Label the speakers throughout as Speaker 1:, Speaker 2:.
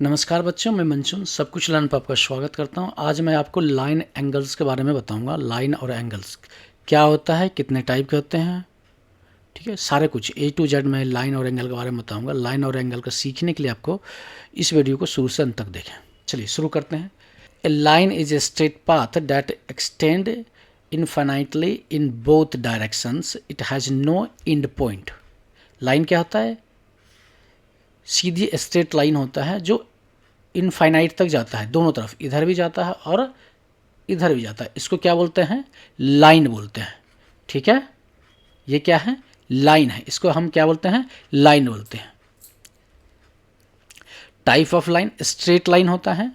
Speaker 1: नमस्कार बच्चों, मैं मंचून सब कुछ लर्न पर आपका स्वागत करता हूं। आज मैं आपको लाइन एंगल्स के बारे में बताऊंगा। लाइन और एंगल्स क्या होता है, कितने टाइप के होते हैं, ठीक है, सारे कुछ A to Z मैं लाइन और एंगल के बारे में बताऊंगा। लाइन और एंगल का सीखने के लिए आपको इस वीडियो को शुरू से अंत तक देखें। चलिए शुरू करते हैं। A line is a straight path that extend infinitely in both directions, it has no end point. Line क्या होता है? सीधी स्ट्रेट लाइन होता है जो इनफाइनाइट तक जाता है, दोनों तरफ, इधर भी जाता है और इधर भी जाता है। इसको क्या बोलते हैं? लाइन बोलते हैं। ठीक है, ये क्या है? लाइन है। इसको हम क्या बोलते हैं? लाइन बोलते हैं। Type of line straight line होता है,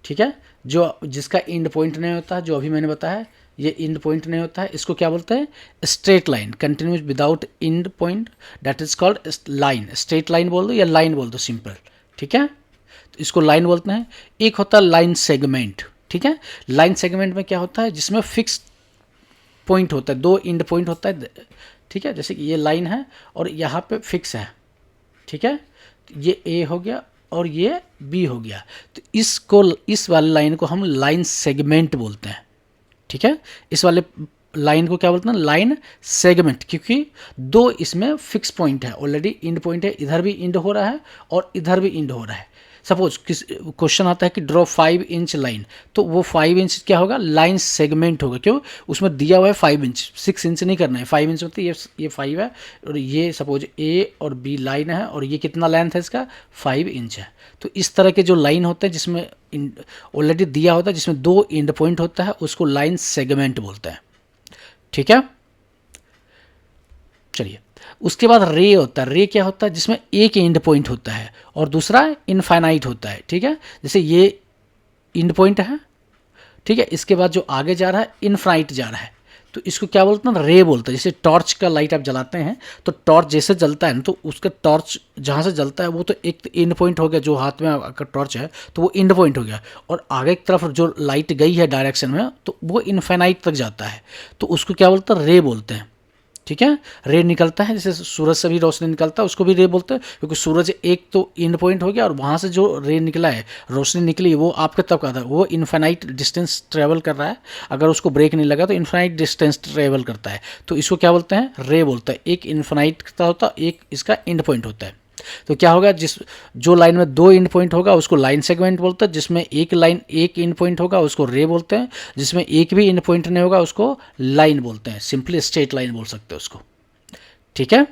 Speaker 1: ठीक है, जो जिसका एंड पॉइंट नहीं होता है, जो अभी मैंने बताया ये एंड पॉइंट नहीं होता है, इसको क्या बोलते हैं? Straight line, continuous without and point, that is called line. Straight line बोल दो या लाइन बोल दो, सिंपल, ठीक है, तो इसको लाइन बोलते हैं। एक होता है लाइन सेगमेंट, ठीक है। लाइन सेगमेंट में क्या होता है? जिसमें फिक्स पॉइंट होता है, दो एंड पॉइंट होता है, ठीक है, जैसे कि ये लाइन है और यहाँ पे फिक्स है, ठीक है, ये ए हो गया और ये बी हो गया, तो इसको, इस वाले लाइन को हम लाइन सेगमेंट बोलते हैं, ठीक है। इस वाले लाइन को क्या बोलते हैं? लाइन सेगमेंट, क्योंकि दो इसमें फिक्स पॉइंट है, ऑलरेडी एंड पॉइंट है, इधर भी एंड हो रहा है और इधर भी एंड हो रहा है। सपोज किस क्वेश्चन आता है कि ड्रॉ 5 इंच लाइन, तो वो 5 इंच क्या होगा? लाइन सेगमेंट होगा। क्यों? उसमें दिया हुआ है 5 इंच, 6 इंच नहीं करना है, 5 इंच मतलब ये 5 है और ये सपोज ए और बी लाइन है और ये कितना लेंथ है इसका? 5 इंच है। तो इस तरह के जो लाइन होते हैं जिसमें ऑलरेडी दिया होता है, जिसमें दो एंड पॉइंट होता है, उसको लाइन सेगमेंट बोलते हैं, ठीक है। चलिए, उसके बाद रे होता है। रे क्या होता है? जिसमें एक एंड पॉइंट होता है और दूसरा इनफाइनाइट होता है, ठीक है। जैसे ये एंड पॉइंट है, ठीक है, इसके बाद जो आगे जा रहा है इनफाइनाइट जा रहा है, तो इसको क्या बोलते हैं? रे बोलते हैं। जैसे टॉर्च का लाइट आप जलाते हैं तो टॉर्च जैसे जलता है ना, तो उसका टॉर्च जहाँ से जलता है वो तो एक एंड पॉइंट हो गया, जो हाथ में अगर टॉर्च है तो वो एंड पॉइंट हो गया, और आगे की तरफ जो लाइट गई है डायरेक्शन में तो वो इनफाइनाइट तक जाता है, तो उसको क्या बोलते हैं? रे बोलते हैं, ठीक है। रे निकलता है, जैसे सूरज से भी रोशनी निकलता है, उसको भी रे बोलते हैं, क्योंकि सूरज एक तो एंड पॉइंट हो गया और वहाँ से जो रे निकला है, रोशनी निकली, वो आपके तब का था, वो इनफाइनाइट डिस्टेंस ट्रेवल कर रहा है। अगर उसको ब्रेक नहीं लगा तो इनफाइनाइट डिस्टेंस ट्रेवल करता है, तो इसको क्या बोलते हैं? रे बोलते हैं। एक इनफाइनाइट का होता है, एक इसका एंड पॉइंट होता है। तो क्या होगा? जो लाइन में दो एंड पॉइंट होगा उसको लाइन सेगमेंट बोलते हैं, जिसमें एक लाइन एक एंड पॉइंट होगा उसको रे बोलते हैं, जिसमें एक भी एंड पॉइंट नहीं होगा उसको लाइन बोलते हैं। सिंपली स्ट्रेट लाइन बोल सकते हैं उसको, ठीक है।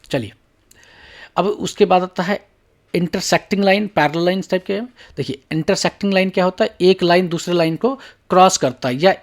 Speaker 1: चलिए, अब उसके बाद आता है intersecting line, parallel line type के। देखिए, इंटरसेक्टिंग लाइन क्या होता है? एक लाइन दूसरे लाइन को क्रॉस करता है या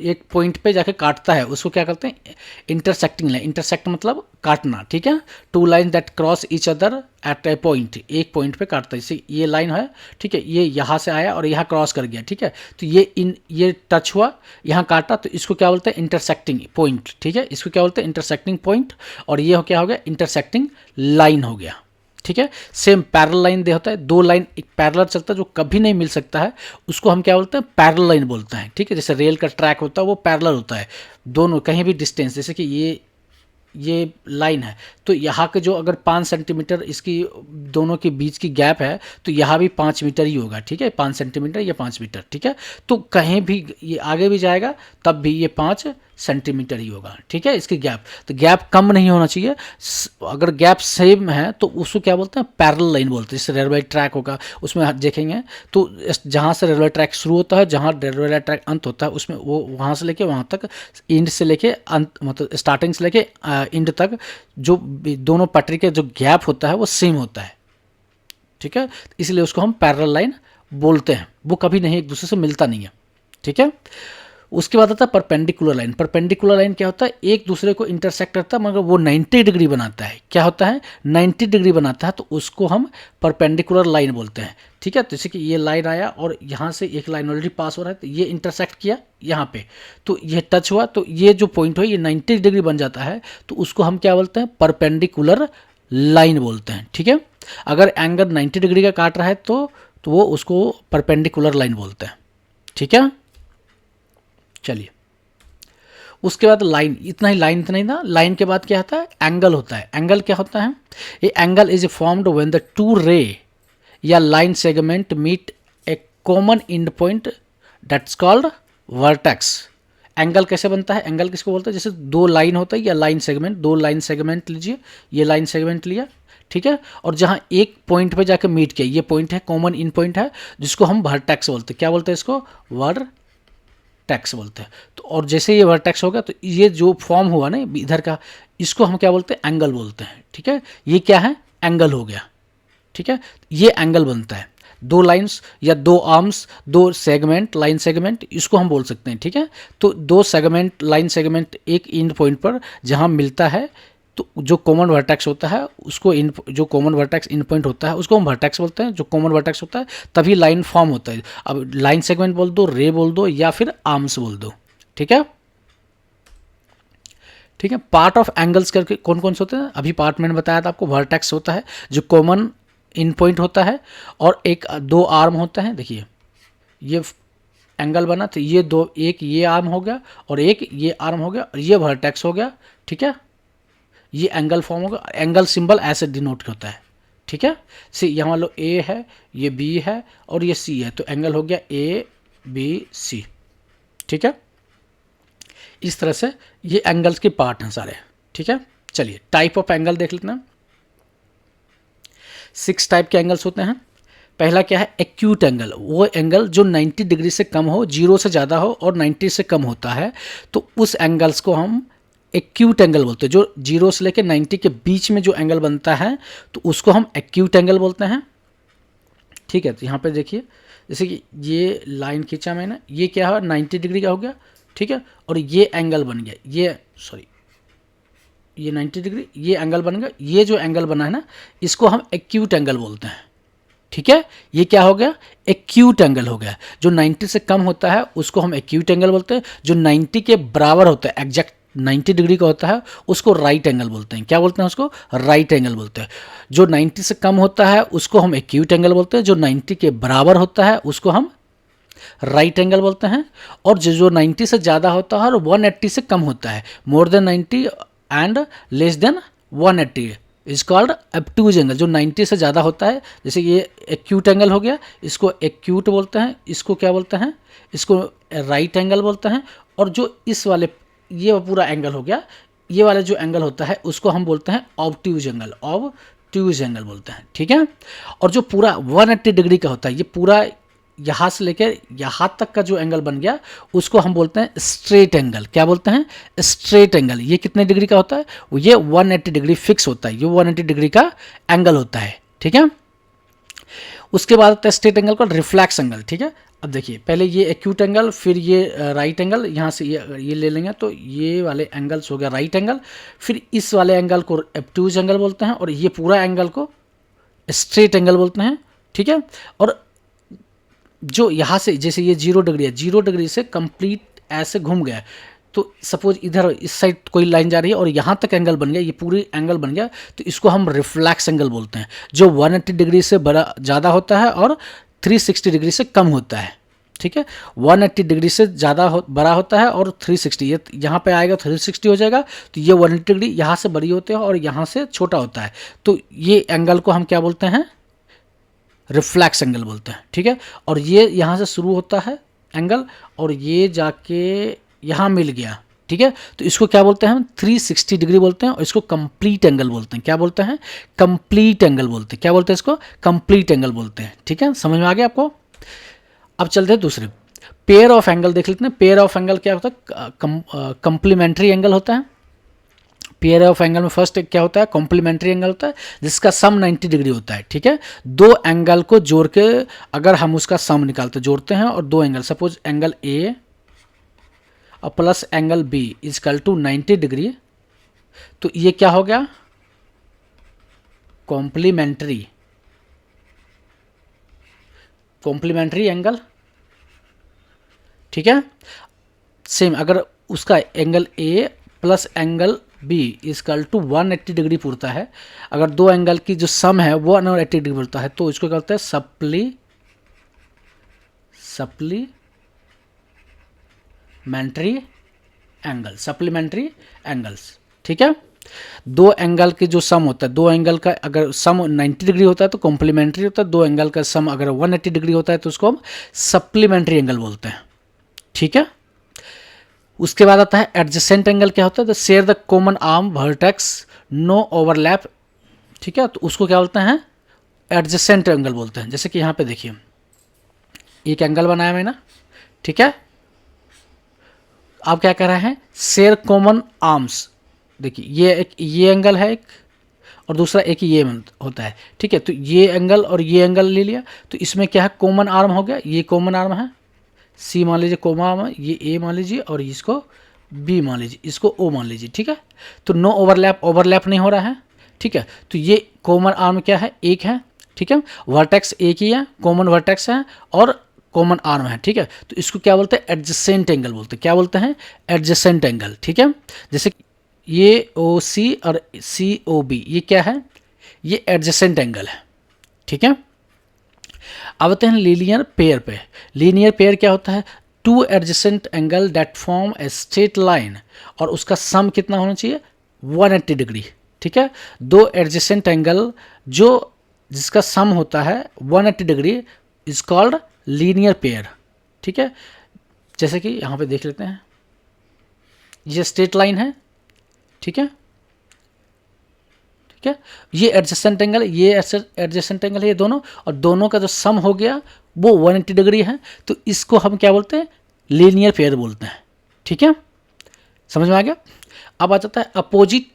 Speaker 1: एक पॉइंट पे जाके काटता है, उसको क्या करते हैं? Intersecting line. इंटरसेक्ट मतलब काटना, ठीक है। Two line that cross each other at a point, एक पॉइंट पे काटता है। जैसे ये लाइन है, ठीक है, ये यहाँ से आया और यहाँ क्रॉस कर गया, ठीक है, तो ये टच हुआ, यहाँ काटा, तो इसको क्या बोलते हैं? इंटरसेक्टिंग पॉइंट, ठीक है, इसको क्या बोलते हैं? Intersecting point. और ये क्या हो गया? इंटरसेक्टिंग लाइन हो गया, ठीक है। सेम पैरेलल लाइन दे होता है, दो लाइन एक पैरेलल चलता है जो कभी नहीं मिल सकता है, उसको हम क्या बोलते हैं? पैरेलल लाइन बोलते हैं, ठीक है। जैसे रेल का ट्रैक होता है वो पैरेलल होता है, दोनों कहीं भी डिस्टेंस, जैसे कि ये लाइन है, तो यहाँ के जो अगर 5 सेंटीमीटर इसकी दोनों के बीच की गैप है, तो यहाँ भी 5 मीटर ही होगा, ठीक है, 5 सेंटीमीटर या 5 मीटर, ठीक है। तो कहीं भी ये आगे भी जाएगा तब भी ये 5 सेंटीमीटर ही होगा, ठीक है, इसकी गैप। तो गैप कम नहीं होना चाहिए। अगर गैप सेम है तो उसको क्या बोलते हैं? पैरेलल लाइन बोलते हैं। जैसे रेलवे ट्रैक होगा, उसमें देखेंगे तो जहाँ से रेलवे ट्रैक शुरू होता है, जहाँ रेलवे ट्रैक अंत होता है, उसमें वो वहाँ से लेके वहाँ तक, एंड से लेके अंत, मतलब स्टार्टिंग से लेके एंड तक जो दोनों पटरी के जो गैप होता है वो सेम होता है, ठीक है, इसलिए उसको हम पैरेलल लाइन बोलते हैं। वो कभी नहीं, एक दूसरे से मिलता नहीं है, ठीक है। उसके बाद आता है परपेंडिकुलर लाइन। परपेंडिकुलर लाइन क्या होता है? एक दूसरे को इंटरसेक्ट करता है मगर वो 90 डिग्री बनाता है। क्या होता है? 90 डिग्री बनाता है, तो उसको हम परपेंडिकुलर लाइन बोलते हैं, ठीक है। तो जैसे कि ये लाइन आया और यहाँ से एक लाइन ऑलरेडी पास हो रहा है, तो ये इंटरसेक्ट किया यहाँ पे, तो ये टच हुआ, तो ये जो पॉइंट हो ये 90 डिग्री बन जाता है, तो उसको हम क्या बोलते हैं? परपेंडिकुलर लाइन बोलते हैं, ठीक है। अगर एंगल 90 डिग्री का काट रहा है तो वो उसको परपेंडिकुलर लाइन बोलते हैं, ठीक है। चलिए, उसके बाद लाइन, इतना ही, लाइन इतना ही था। लाइन के बाद क्या होता है, एंगल होता है। एंगल क्या होता है, ये angle is formed when the two ray या line segment meet a common end point that's called vertex. Angle कैसे बनता है, एंगल किसको बोलते हैं, जैसे दो लाइन होता है या लाइन सेगमेंट, दो लाइन सेगमेंट लीजिए, ये लाइन सेगमेंट लिया, ठीक है, और जहाँ एक पॉइंट पे जाकर मीट किया, ये पॉइंट है, कॉमन इन पॉइंट है, जिसको हम वर्टेक्स बोलते हैं। क्या बोलते हैं इसको, वर्टेक्स बोलते हैं। तो और जैसे ये वर्टेक्स होगा तो ये जो फॉर्म हुआ ना इधर का, इसको हम क्या बोलते हैं, एंगल बोलते हैं, ठीक है। ये क्या है, एंगल हो गया, ठीक है। ये एंगल बनता है, दो लाइंस या दो आर्म्स, दो सेगमेंट, लाइन सेगमेंट, इसको हम बोल सकते हैं, ठीक है। तो दो सेगमेंट, लाइन सेगमेंट एक एंड पॉइंट पर जहाँ मिलता है, तो जो कॉमन वर्टेक्स होता है उसको जो कॉमन वर्टेक्स एंड पॉइंट होता है उसको हम वर्टेक्स बोलते हैं, जो कॉमन वर्टेक्स होता है, तभी लाइन फॉर्म होता है। अब लाइन सेगमेंट बोल दो, रे बोल दो, या फिर आर्म्स बोल दो, ठीक है, ठीक है। पार्ट ऑफ एंगल्स करके कौन कौन से होते हैं, अभी पार्ट मैंने बताया था आपको, वर्टेक्स होता है जो कॉमन इन पॉइंट होता है, और एक दो आर्म होता है। देखिए ये एंगल बना तो ये दो, एक ये आर्म हो गया और एक ये आर्म हो गया, और ये वर्टेक्स हो गया, ठीक है। ये एंगल फॉर्म होगा, एंगल सिंबल ऐसे डिनोट होता है, ठीक है। सी यहाँ मान लो ए है, ये बी है और ये सी है, तो एंगल हो गया ए बी सी, ठीक है। इस तरह से ये एंगल्स के पार्ट हैं सारे, ठीक है। चलिए टाइप ऑफ एंगल देख लेते हैं। 6 टाइप के एंगल्स होते हैं। पहला क्या है, एक्यूट एंगल, वो एंगल जो 90 डिग्री से कम हो, 0 से ज़्यादा हो और 90 से कम होता है, तो उस एंगल्स को हम एक्यूट एंगल बोलते हैं। जो 0 से लेकर 90 के बीच में जो एंगल बनता है तो उसको हम एक्यूट एंगल बोलते हैं, ठीक है। तो यहाँ पे देखिए, जैसे कि ये लाइन खींचा मैंने, ये क्या है 90 डिग्री का हो गया, ठीक है, और ये एंगल बन गया, ये 90 डिग्री, ये एंगल बन गया। ये जो एंगल बना है ना, इसको हम एक्यूट एंगल बोलते हैं, ठीक है। ये क्या हो गया, एक्यूट एंगल हो गया। जो 90 से कम होता है उसको हम एक्यूट एंगल बोलते हैं, जो 90 के बराबर होता है, एग्जैक्ट 90 डिग्री का होता है, उसको राइट एंगल बोलते हैं। क्या बोलते हैं उसको, राइट एंगल बोलते हैं। जो 90 से कम होता है उसको हम एक्यूट एंगल बोलते हैं, जो 90 के बराबर होता है उसको हम राइट एंगल बोलते हैं, और जो 90 से ज़्यादा होता है और 180 से कम होता है, more than 90 and less than 180 is called obtuse angle. जो 90 से ज़्यादा होता है, जैसे ये एक्यूट एंगल हो गया, इसको एक्यूट बोलते हैं। इसको क्या बोलते हैं, इसको राइट एंगल बोलते हैं। और जो इस वाले, ये पूरा एंगल हो गया, ये वाला जो एंगल होता है उसको हम बोलते हैं ऑब्ट्यूज एंगल, ऑब्ट्यूज एंगल बोलते हैं, ठीक है। और जो पूरा 180 डिग्री का होता है, ये पूरा यहाँ से लेकर यहाँ तक का जो एंगल बन गया उसको हम बोलते हैं स्ट्रेट एंगल। क्या बोलते हैं, स्ट्रेट एंगल। ये कितने डिग्री का होता है, ये 180 डिग्री फिक्स होता है, ये 180 डिग्री का एंगल होता है, ठीक है। उसके बाद आता है स्ट्रेट एंगल का रिफ्लेक्स एंगल, ठीक है। अब देखिए, पहले ये एक्यूट एंगल, फिर ये राइट एंगल, यहाँ से ये ले लेंगे तो ये वाले एंगल्स हो गया राइट एंगल, फिर इस वाले एंगल को ऑब्ट्यूज एंगल बोलते हैं, और ये पूरा एंगल को स्ट्रेट एंगल बोलते हैं, ठीक है। और जो यहाँ से, जैसे ये 0 डिग्री है, 0 डिग्री से कंप्लीट ऐसे घूम गया, तो सपोज इधर इस साइड कोई लाइन जा रही है और यहाँ तक एंगल बन गया, ये पूरी एंगल बन गया, तो इसको हम रिफ्लेक्स एंगल बोलते हैं। जो 180 डिग्री से बड़ा ज़्यादा होता है और 360 डिग्री से कम होता है, ठीक है। 180 डिग्री से ज़्यादा बड़ा होता है और 360, ये यहाँ पे आएगा 360 हो जाएगा, तो ये 180 डिग्री यहाँ से बड़ी होते हैं और यहाँ से छोटा होता है, तो ये एंगल को हम क्या बोलते हैं, रिफ्लेक्स एंगल बोलते हैं, ठीक है। और ये यहाँ से शुरू होता है एंगल और ये जाके यहाँ मिल गया, ठीक है, तो इसको क्या बोलते हैं हम, 360 डिग्री बोलते हैं, और इसको कंप्लीट एंगल बोलते हैं। क्या बोलते हैं, कंप्लीट एंगल बोलते हैं। क्या बोलते हैं इसको, कंप्लीट एंगल बोलते हैं, ठीक है। समझ में आ गया आपको। अब चलते हैं दूसरे, पेयर ऑफ एंगल देख लेते हैं। पेयर ऑफ एंगल क्या होता है, कंप्लीमेंट्री एंगल होता है। पेयर ऑफ एंगल में फर्स्ट क्या होता है, कॉम्प्लीमेंट्री एंगल होता है, जिसका सम 90 डिग्री होता है, ठीक है। दो एंगल को जोड़ के अगर हम उसका सम निकालते, जोड़ते हैं, और दो एंगल, सपोज एंगल ए और plus angle B is equal to 90 degree, तो ये क्या हो गया, कॉम्प्लीमेंट्री एंगल, ठीक है। सेम अगर उसका angle A plus angle B is equal to 180 degree पूरता है, अगर दो एंगल की जो सम है वो 180 डिग्री पूरता है, तो इसको क्या कहते हैं, सप्लीमेंट्री एंगल, सप्लीमेंट्री एंगल्स, ठीक है। दो एंगल के जो सम होता है, दो एंगल का अगर सम 90 डिग्री होता है तो कॉम्प्लीमेंट्री होता है, दो एंगल का सम अगर 180 डिग्री होता है तो उसको हम सप्लीमेंट्री एंगल बोलते हैं, ठीक है। उसके बाद आता है एडजेसेंट एंगल। क्या होता है? The share the common arm vertex no overlap, ठीक है, तो उसको क्या बोलते हैं? एडजेसेंट एंगल बोलते हैं। जैसे कि यहाँ पे देखिए एक एंगल बनाया मैंने, ठीक है, आप क्या कर रहे हैं? Share common arms. देखिए ये एंगल है एक, और दूसरा एक ये होता है, ठीक है, तो ये एंगल और ये एंगल ले लिया, तो इसमें क्या है? कॉमन आर्म हो गया, ये कॉमन आर्म है, सी मान लीजिए कॉमन आर्म है, ये ए मान लीजिए और इसको बी मान लीजिए, इसको ओ मान लीजिए, ठीक है। तो नो ओवरलैप, ओवरलैप नहीं हो रहा है, ठीक है। तो ये कॉमन आर्म क्या है? एक है, ठीक है, वर्टेक्स एक ही है, कॉमन वर्टेक्स है और कॉमन आर्म है, ठीक है। तो इसको क्या बोलते हैं? एडजेसेंट एंगल बोलते हैं। क्या बोलते हैं? एडजेसेंट एंगल, ठीक है। जैसे ये ओ सी और सी ओ बी, ये क्या है? ये एडजेसेंट एंगल है, ठीक है। अब आते हैं लीनियर पेयर पे। लीनियर पेयर क्या होता है? Two adjacent angle that form a straight line, और उसका सम कितना होना चाहिए? 180 डिग्री, ठीक है। दो एडजेसेंट एंगल जो जिसका सम होता है 180 degree is called linear pair, ठीक है। जैसे कि यहाँ पे देख लेते हैं, ये स्ट्रेट लाइन है, ठीक है, ठीक है, ये एडजेसेंट एंगल, ये एडजेसेंट एंगल है, ये दोनों, और दोनों का जो सम हो गया वो 180 डिग्री है, तो इसको हम क्या बोलते हैं? लीनियर पेयर बोलते हैं, ठीक है। समझ में आ गया? अब आ जाता है opposite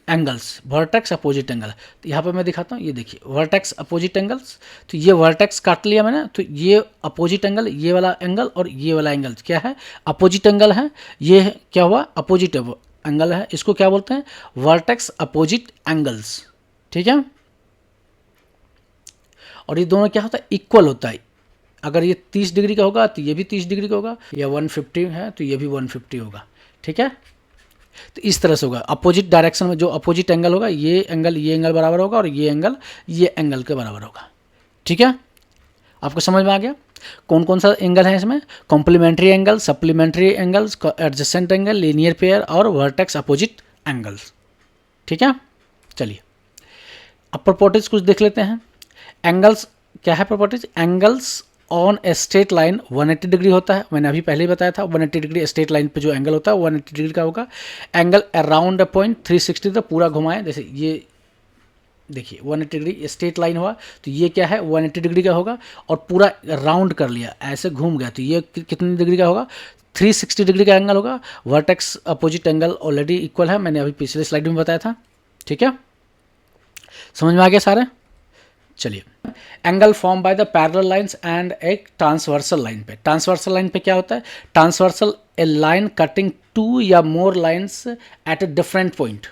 Speaker 1: angles, vertex opposite angle. तो यहाँ पे मैं दिखाता हूँ, ये देखिए वर्टेक्स अपोजिट एंगल्स, तो ये वर्टेक्स काट लिया मैंने, तो ये अपोजिट एंगल, ये वाला एंगल और ये वाला एंगल क्या है? अपोजिट एंगल है। ये क्या हुआ? अपोजिट एंगल है, इसको क्या बोलते हैं? वर्टेक्स अपोजिट एंगल्स, ठीक है। और ये दोनों क्या होता है? इक्वल होता है। अगर ये 30 डिग्री का होगा तो ये भी 30 डिग्री का होगा, या 150 है तो ये भी 150 होगा, ठीक है। तो इस तरह से होगा, अपोजिट डायरेक्शन में जो अपोजिट एंगल होगा, ये एंगल बराबर होगा और ये एंगल के बराबर होगा, ठीक है। आपको समझ में आ गया कौन कौन सा एंगल है इसमें? Complementary angle, supplementary angles, adjacent angle, linear pair और वर्टेक्स अपोजिट एंगल्स, ठीक है। चलिए अब प्रॉपर्टीज कुछ देख लेते हैं। एंगल्स क्या है? Properties, angles on a straight line 180 degree होता है, मैंने अभी पहले ही बताया था। 180 डिग्री स्ट्रेट लाइन पे जो एंगल होता है 180 डिग्री का होगा। एंगल अराउंड अ पॉइंट 360 तक पूरा घुमाएं, जैसे ये देखिए 180 डिग्री स्ट्रेट लाइन हुआ, तो ये क्या है? 180 डिग्री का होगा, और पूरा राउंड कर लिया, ऐसे घूम गया, तो ये कितनी डिग्री का होगा? 360 डिग्री का एंगल होगा। Vertex opposite angle already equal है, मैंने अभी पिछले स्लाइड में बताया था, ठीक है। समझ में आ गया सारे? चलिए, angle form by the parallel lines and एक ट्रांसवर्सल लाइन पे। ट्रांसवर्सल लाइन पे क्या होता है? Transversal a line cutting two या more lines at a different point,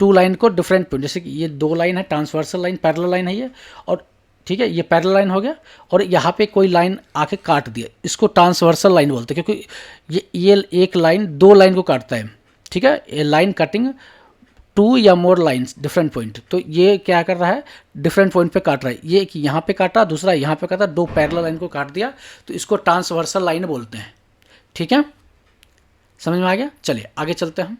Speaker 1: two line को डिफरेंट पॉइंट, जैसे कि ये दो लाइन है, ट्रांसवर्सल लाइन, पैरेलल लाइन है ये, और ठीक है, ये पैरेलल लाइन हो गया, और यहाँ पे कोई लाइन आके काट दिया, इसको ट्रांसवर्सल लाइन बोलते हैं, क्योंकि ये एक लाइन दो लाइन को काटता है, ठीक है। ए लाइन कटिंग टू या मोर लाइंस डिफरेंट पॉइंट, तो ये क्या कर रहा है? डिफरेंट पॉइंट पे काट रहा है, ये कि यहाँ पे काटा, दूसरा यहाँ पे काटा, दो पैरेलल लाइन को काट दिया, तो इसको ट्रांसवर्सल लाइन बोलते हैं, ठीक है। समझ में आ गया? चलिए आगे चलते हैं।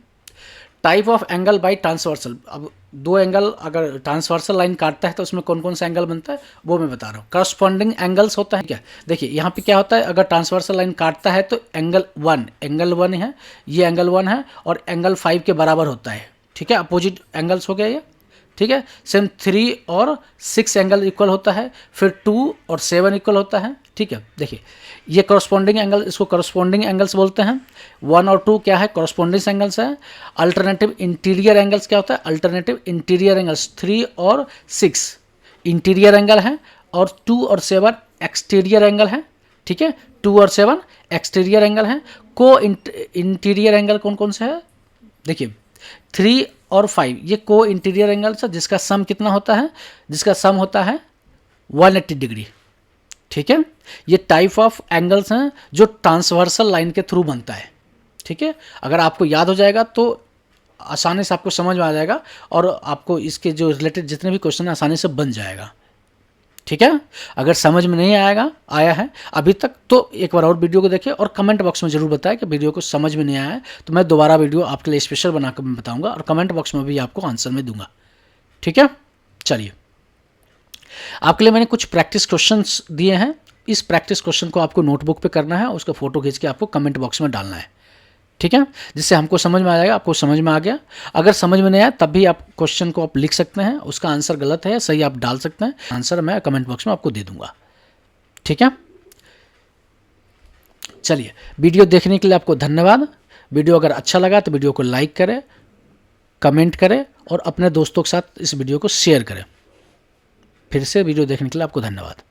Speaker 1: Type of angle by transversal. अब दो एंगल अगर ट्रांसवर्सल लाइन काटता है तो उसमें कौन कौन सा एंगल बनता है वो मैं बता रहा हूँ। करस्पॉन्डिंग एंगल्स होता है क्या? देखिए यहाँ पे क्या होता है, अगर ट्रांसवर्सल लाइन काटता है तो एंगल वन है, ये एंगल 1 है, और एंगल 5 के बराबर होता है, ठीक है। अपोजिट एंगल्स हो गया ये, ठीक है। सेम 3 और 6 एंगल इक्वल होता है, फिर 2 और 7 इक्वल होता है, ठीक है। देखिए ये करस्पॉन्डिंग एंगल, इसको करस्पॉन्डिंग एंगल्स बोलते हैं। 1 और 2 क्या है? करस्पॉन्डिंग एंगल्स है। अल्टरनेटिव इंटीरियर एंगल्स क्या होता है? अल्टरनेटिव इंटीरियर एंगल्स 3 और 6 इंटीरियर एंगल है, और 2 और 7 एक्सटीरियर एंगल है, ठीक है। 2 और 7 एक्सटीरियर एंगल है। को इंटीरियर एंगल कौन कौन से है? देखिए 3 और 5 ये को इंटीरियर एंगल्स है, जिसका सम कितना होता है? जिसका सम होता है 180 डिग्री, ठीक है। ये टाइप ऑफ एंगल्स हैं जो ट्रांसवर्सल लाइन के थ्रू बनता है, ठीक है। अगर आपको याद हो जाएगा तो आसानी से आपको समझ में आ जाएगा, और आपको इसके जो रिलेटेड जितने भी क्वेश्चन हैं आसानी से बन जाएगा, ठीक है। अगर समझ में नहीं आया है अभी तक तो एक बार और वीडियो को देखिए और कमेंट बॉक्स में ज़रूर बताएं कि वीडियो को समझ में नहीं आया है, तो मैं दोबारा वीडियो आपके लिए स्पेशल बनाकर मैं बताऊंगा और कमेंट बॉक्स में भी आपको आंसर में दूंगा। ठीक है, चलिए आपके लिए मैंने कुछ प्रैक्टिस क्वेश्चंस दिए हैं। इस प्रैक्टिस क्वेश्चन को आपको नोटबुक पे करना है, उसका फोटो खींच के आपको कमेंट बॉक्स में डालना है। ठीक है, जिससे हमको समझ में आ जाएगा, आपको समझ में आ गया। अगर समझ में नहीं आया तब भी आप क्वेश्चन को आप लिख सकते हैं, उसका आंसर गलत है सही आप डाल सकते हैं, आंसर मैं कमेंट बॉक्स में आपको दे दूंगा। ठीक है, चलिए वीडियो देखने के लिए आपको धन्यवाद। वीडियो अगर अच्छा लगा तो वीडियो को लाइक करें, कमेंट करें और अपने दोस्तों के साथ इस वीडियो को शेयर करें। फिर से वीडियो देखने के लिए आपको धन्यवाद।